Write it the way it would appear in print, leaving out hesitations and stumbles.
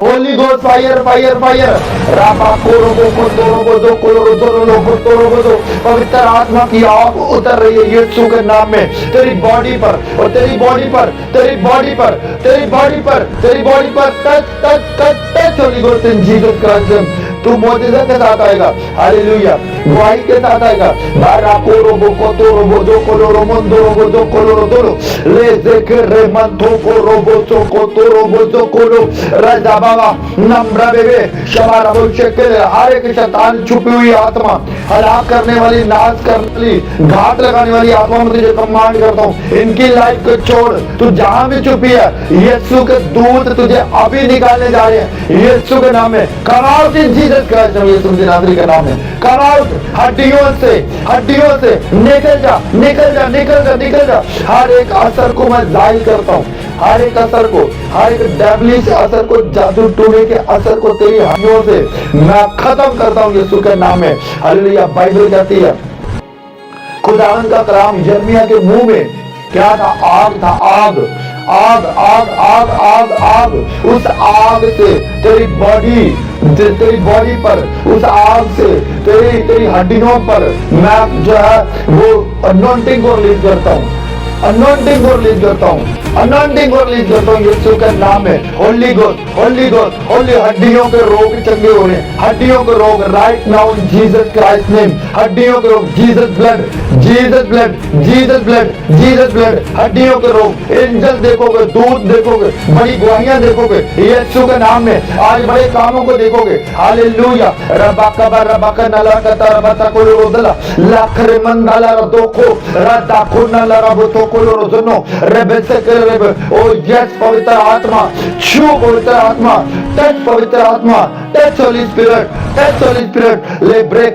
Holy Ghost fire, fire, fire. रापा कोरोबो को तोरोबो दो कोलोरो दोरो लोगो तोरोबो दो। पवित्र आत्मा की आग उतर रही है यीशु के नाम में तेरी बॉडी पर और तेरी बॉडी पर, तेरी बॉडी पर, तेरी बॉडी पर, तेरी बॉडी पर touch touch touch touch Holi ghost इन जीसस क्राइस्ट। तू मौजूदा के साथ आएगा, हालेलुया, गवाही के साथ आएगा। बारा कोरोबो को तोरोबो दो कोलोरो मंदोरोबो दो कोलोरो दोरो ले ज़ेकरे मंथो कोरोबो चो को तोरोबो दो कोलो राजा बाबा नम्रा बेबे शबारा बोल शक्ल हर एक शैतान छुपी हुई आत्मा हलाक करने वाली, नाश करने वाली, घात लगाने वाली आत्मा में तुझे कमांड करता हूँ, इनकी लाइफ को छोड़। तू जहां भी छुपी है यीशु के दूत तुझे अभी निकालने जा रहे हैं यीशु के नाम में। Come out in Jesus Christ यीशु के नाम में कम आउट। हड्डियों से निकल जा, निकल जा, निकल जा, निकल जा। हर एक असर को मैं जाहिर करता हूँ, हर एक असर को, हर एक डेविलिश असर को, जादू टूने के असर को तेरी हड्डियों से मैं खत्म करता हूँ यीशु के नाम में। हालेलुया। बाइबल कहती है खुदावंद का कलाम यिर्मयाह के मुंह में क्या था? आग था, आग आग आग आग आग आग। उस आग से तेरी बॉडी पर, उस आग से तेरी हड्डियों पर मैं जो है वो अनॉइंटिंग को रिलीज करता हूँ, अनॉइंटिंग को रिलीज करता हूँ, अनॉइंटिंग को रिलीज करता हूँ यीशु के नाम में। होली गोस्ट, होली गोस्ट, होली हड्डियों के रोग चंगे हो रहे हैं, हड्डियों के रोग right now in Jesus Christ name. हड्डियों के रोग, Jesus blood, Jesus blood, Jesus blood, Jesus blood. हड्डियों के रोग, एंजल देखोगे, दूत देखोगे, बड़ी गवाहियां देखोगे यीशु के नाम में। आज बड़े कामों को देखोगे। हालेलुया। रबाका रबाका नला कता रबाता को रोदला लाखरे मंदाला दोखो रादाखो नला रबतो को रोजनो रेबेसे के रेबे। ओ यस पवित्र आत्मा, छू पवित्र आत्मा, टच पवित्र आत्मा, touch Holi spirit, touch Holi spirit, ले ब्रेक